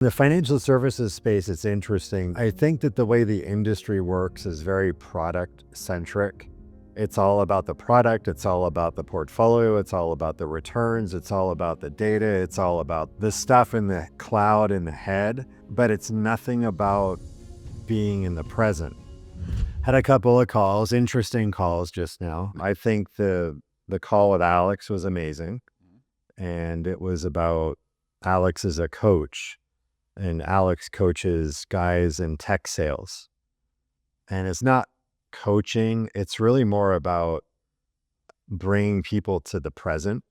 The financial services space, it's interesting. I think that the way the industry works is very product centric. It's all about the product. It's all about the portfolio. It's all about the returns. It's all about the data. It's all about the stuff in the cloud in the head, but it's nothing about being in the present. Had a couple of calls, interesting calls just now. I think the call with Alex was amazing. And it was about Alex as a coach. And Alex coaches guys in tech sales. And it's not coaching, it's really more about bringing people to the present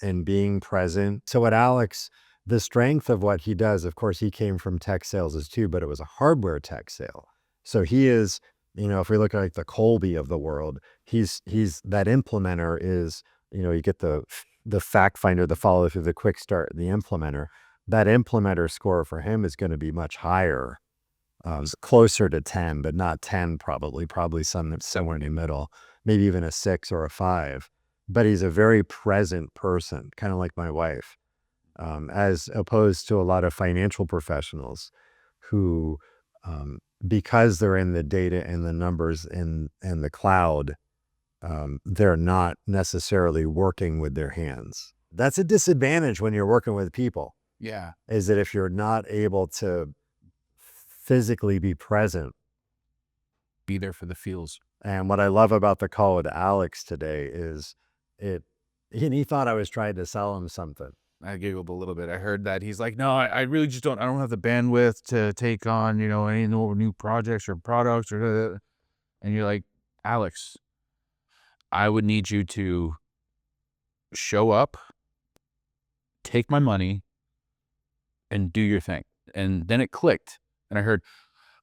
and being present. So what Alex, the strength of what he does, of course, he came from tech sales as too, but it was a hardware tech sale. So he is, if we look at like the Colby of the world, he's that implementer is, you get the fact finder, the follow through, the quick start, the implementer. That implementer score for him is going to be much higher, closer to 10, but not 10 probably somewhere in the middle, maybe even a 6 or a 5. But he's a very present person, kind of like my wife, as opposed to a lot of financial professionals who, because they're in the data and the numbers and the cloud, they're not necessarily working with their hands. That's a disadvantage when you're working with people. Yeah. Is that if you're not able to physically be present, be there for the feels. And what I love about the call with Alex today is he thought I was trying to sell him something. I giggled a little bit. I heard that. He's like, no, I really just don't have the bandwidth to take on, any new projects or products and you're like, Alex, I would need you to show up, take my money, and do your thing. And then it clicked. And I heard,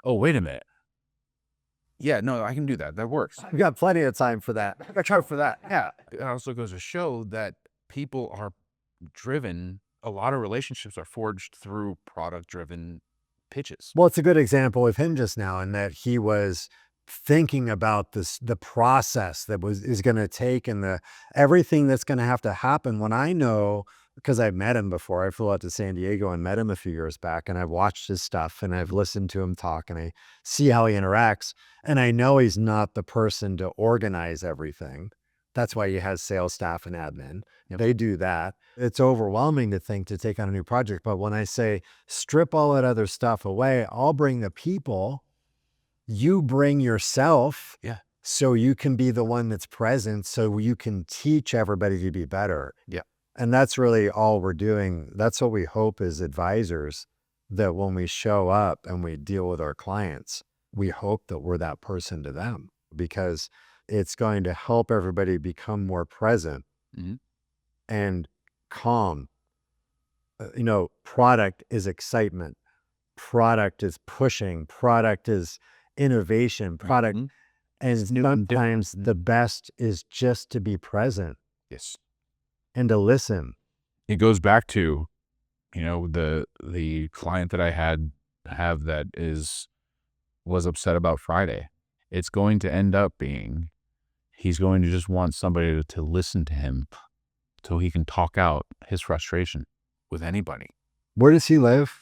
oh, wait a minute. Yeah, no, I can do that. That works. I've got plenty of time for that. I got time for that. Yeah. It also goes to show that people are driven. A lot of relationships are forged through product-driven pitches. Well, it's a good example of him just now in that he was thinking about the process that is going to take and everything that's going to have to happen. When I know, because I've met him before, I flew out to San Diego and met him a few years back, and I've watched his stuff and I've listened to him talk and I see how he interacts, and I know he's not the person to organize everything. That's why he has sales staff and admin. Yep. They do that. It's overwhelming to take on a new project. But when I say strip all that other stuff away, I'll bring the people. You bring yourself. Yeah. So you can be the one that's present, so you can teach everybody to be better. Yeah. And that's really all we're doing. That's what we hope as advisors, that when we show up and we deal with our clients, we hope that we're that person to them, because it's going to help everybody become more present and calm. Product is excitement. Product is pushing. Product is innovation. Product. And sometimes the best is just to be present. Yes. And to listen. It goes back to, the client that I have that was upset about Friday. It's going to end up being, he's going to just want somebody to listen to him so he can talk out his frustration with anybody. Where does he live?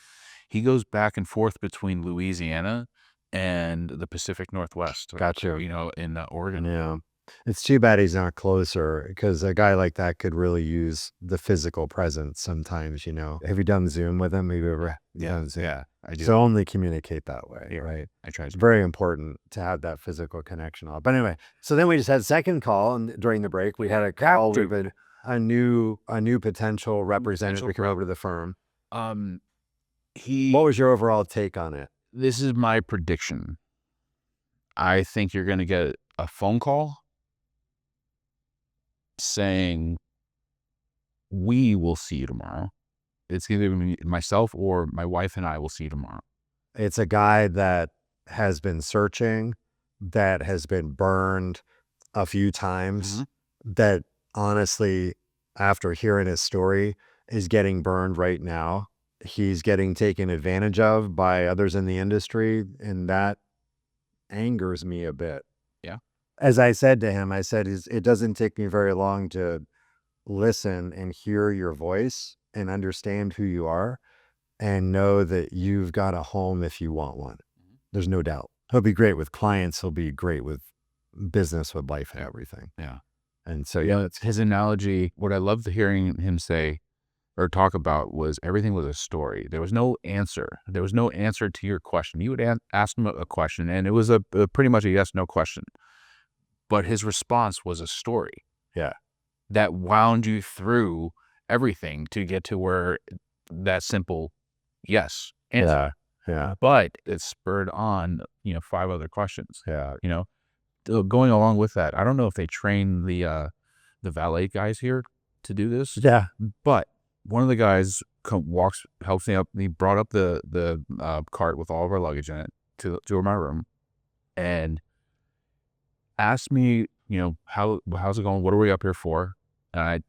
He goes back and forth between Louisiana and the Pacific Northwest. Gotcha. In Oregon. Yeah. It's too bad he's not closer, because a guy like that could really use the physical presence sometimes, Have you done Zoom with him? Have you ever done Zoom? Yeah, I do. So only communicate that way, right? I try to. It's very important to have that physical connection. But anyway, so then we just had a second call, and during the break, we had a call with a new potential representative to come over to the firm. What was your overall take on it? This is my prediction. I think you're going to get a phone call saying, we will see you tomorrow. It's either myself or my wife and I will see you tomorrow. It's a guy that has been searching, that has been burned a few times, that honestly, after hearing his story, is getting burned right now. He's getting taken advantage of by others in the industry, and that angers me a bit. Yeah. As I said to him, it doesn't take me very long to listen and hear your voice and understand who you are. and know that you've got a home if you want one. There's no doubt. He'll be great with clients. He'll be great with business, with life and everything. Yeah. And so, Yeah, it's his analogy. What I loved hearing him say or talk about was everything was a story. There was no answer. There was no answer to your question. You would ask him a question, and it was a pretty much a yes/no question. But his response was a story. Yeah. That wound you through everything to get to where that simple yes answer. Yeah. But it spurred on, 5 other questions. Yeah. Going along with that, I don't know if they train the valet guys here to do this, Yeah. but one of the guys helps me up. He brought up the cart with all of our luggage in it to my room, and asked me, how's it going? What are we up here for? Asked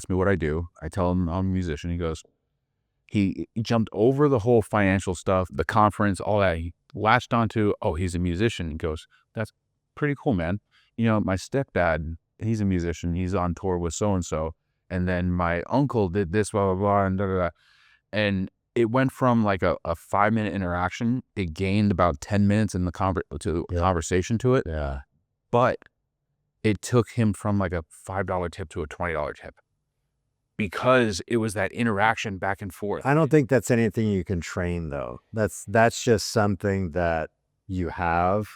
me what I do. I tell him I'm a musician. He goes, he jumped over the whole financial stuff, the conference, all that. He latched onto, oh, he's a musician. He goes, that's pretty cool, man. My stepdad, he's a musician. He's on tour with so-and-so. And then my uncle did this, blah, blah, blah, and da, da, da. And it went from like a 5-minute interaction. It gained about 10 minutes in the conversation to it. Yeah. But it took him from like a $5 tip to a $20 tip because it was that interaction back and forth. I don't think that's anything you can train, though. That's just something that you have.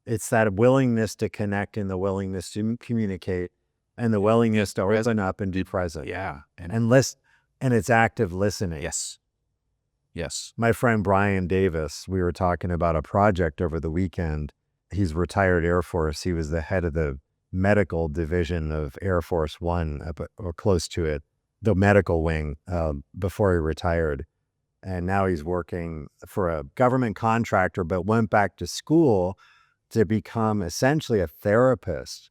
It's that willingness to connect and the willingness to communicate and the willingness to open up and be present. Yeah. And listen, and it's active listening. Yes. My friend Brian Davis, we were talking about a project over the weekend. He's retired Air Force. He was the head of the medical division of Air Force One, or close to it, the medical wing, before he retired. And now he's working for a government contractor, but went back to school to become essentially a therapist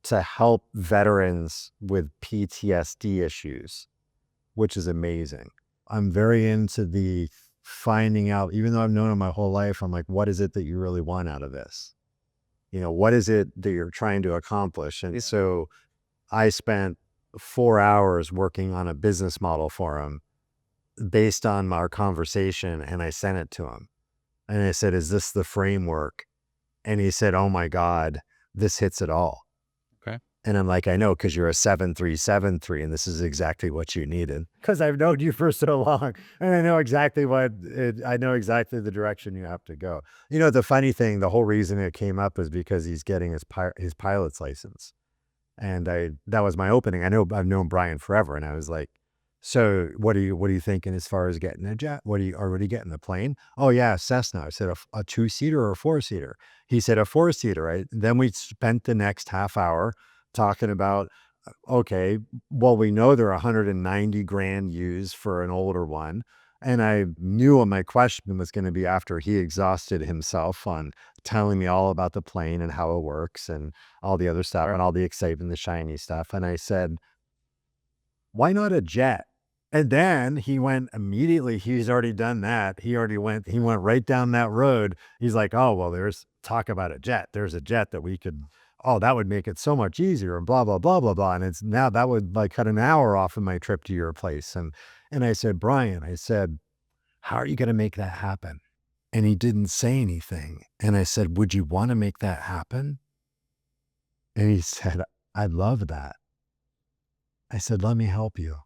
to help veterans with PTSD issues, which is amazing. I'm very into the finding out, even though I've known him my whole life, I'm like, what is it that you really want out of this? What is it that you're trying to accomplish? And so I spent 4 hours working on a business model for him based on our conversation, and I sent it to him. And I said, is this the framework? And he said, oh my God, this hits it all. Okay. And I'm like, I know, because you're a 7373, and this is exactly what you needed. Because I've known you for so long, and I know exactly the direction you have to go. The funny thing, the whole reason it came up is because he's getting his pilot's license. And that was my opening. I've known Brian forever, and I was like, so what are you thinking as far as getting a jet? Are you already getting the plane? Oh yeah, Cessna. I said a 2-seater or a 4-seater. He said a 4-seater, right? Then we spent the next half hour talking about, okay, well, we know they're 190 grand used for an older one. And I knew what my question was going to be after he exhausted himself on telling me all about the plane and how it works and all the other stuff and all the excitement, the shiny stuff. And I said, why not a jet? And then he went immediately, he's already done that. He went right down that road. He's like, oh, well, there's talk about a jet. There's a jet that we could, that would make it so much easier and blah, blah, blah, blah, blah. And it's now that would like cut an hour off of my trip to your place. And I said, Brian, how are you going to make that happen? And he didn't say anything. And I said, would you want to make that happen? And he said, I'd love that. I said, let me help you.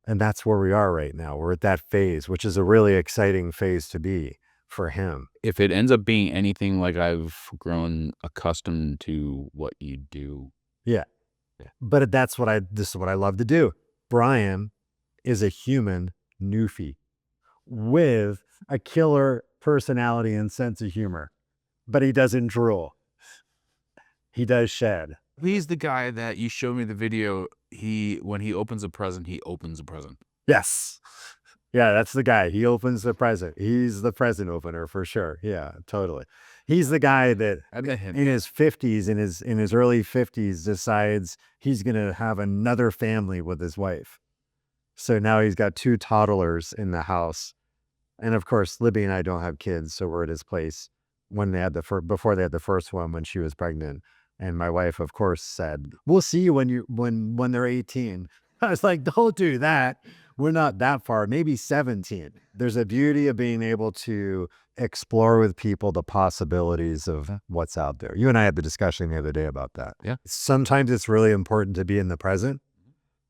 And that's where we are right now. We're at that phase, which is a really exciting phase to be for him. If it ends up being anything like I've grown accustomed to what you do. Yeah. But this is what I love to do. Brian is a human newfie with a killer personality and sense of humor, but he doesn't drool. He does shed. He's the guy that you showed me the video. When he opens a present, he opens a present. Yes. Yeah, that's the guy. He opens the present. He's the present opener for sure. Yeah, totally. He's the guy that in his 50s, in his early 50s, decides he's going to have another family with his wife. So now he's got 2 toddlers in the house. And of course, Libby and I don't have kids, so we're at his place before they had the first one when she was pregnant. And my wife, of course, said, we'll see you when they're 18. I was like, don't do that. We're not that far, maybe 17. There's a beauty of being able to explore with people the possibilities of what's out there. You and I had the discussion the other day about that. Yeah. Sometimes it's really important to be in the present,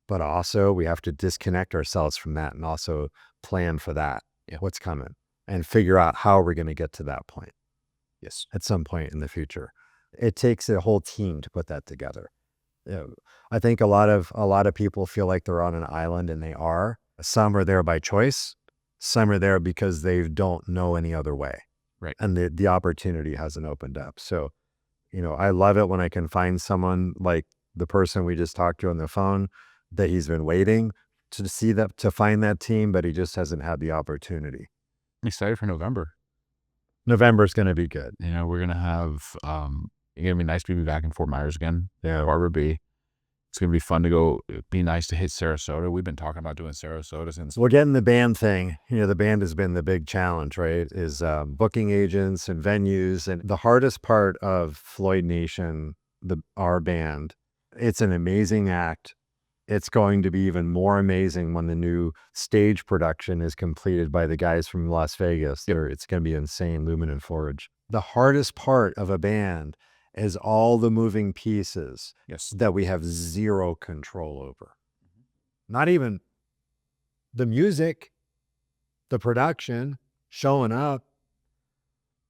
but also we have to disconnect ourselves from that and also plan for that, Yeah. what's coming, and figure out how we're going to get to that point Yes. at some point in the future. It takes a whole team to put that together. I think a lot of people feel like they're on an island, and they are. Some are there by choice. Some are there because they don't know any other way. Right. And the opportunity hasn't opened up. So, I love it when I can find someone like the person we just talked to on the phone, that he's been waiting to find that team, but he just hasn't had the opportunity. I'm excited for November. November's going to be good. We're gonna have it's gonna be nice to be back in Fort Myers again. Yeah, Barbara B. It's gonna be fun to go. It'd be nice to hit Sarasota. We've been talking about doing Sarasota since. Well, getting the band thing, the band has been the big challenge, right? Is booking agents and venues. And the hardest part of Floyd Nation, our band, it's an amazing act. It's going to be even more amazing when the new stage production is completed by the guys from Las Vegas. Yep. It's going to be insane, Lumen and Forge. The hardest part of a band is all the moving pieces Yes. that we have zero control over. Not even the music, the production, showing up.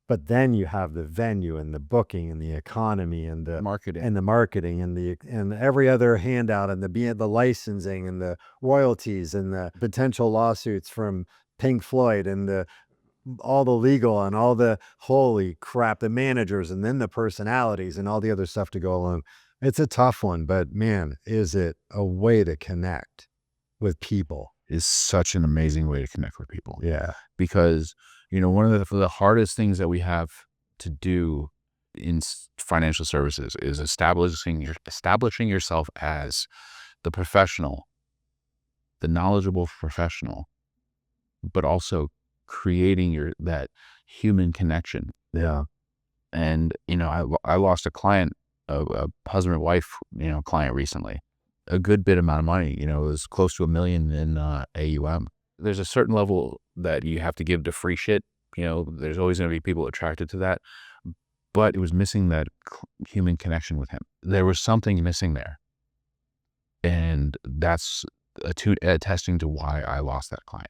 But then you have the venue and the booking and the economy and the Marketing. and the marketing and every other handout and the licensing and the royalties and the potential lawsuits from Pink Floyd and all the legal and all the holy crap, the managers and then the personalities and all the other stuff to go along. It's a tough one, but man, is it a way to connect with people. Is such an amazing way to connect with people. Yeah. Because one of the hardest things that we have to do in financial services is establishing yourself as the professional, the knowledgeable professional, but also creating that human connection. Yeah. And I lost a client, a husband and wife client recently. A good bit amount of money. It was close to $1 million in AUM. There's a certain level that you have to give to free shit. There's always going to be people attracted to that. But it was missing that human connection with him. There was something missing there. And that's attesting to why I lost that client.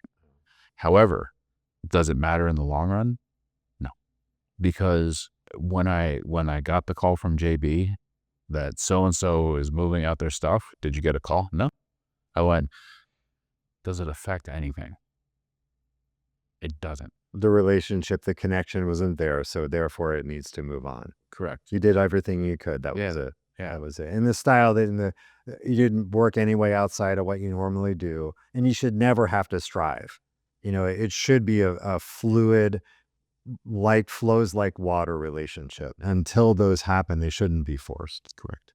However, does it matter in the long run? No. Because when I got the call from JB that so-and-so is moving out their stuff, did you get a call? No. I went, does it affect anything? It doesn't. The relationship, the connection wasn't there, so therefore it needs to move on. Correct. You did everything you could. That was it. Yeah. That was it. And the style you didn't work anyway outside of what you normally do, and you should never have to strive. It should be a fluid, flows like water relationship. Until those happen, they shouldn't be forced. Correct.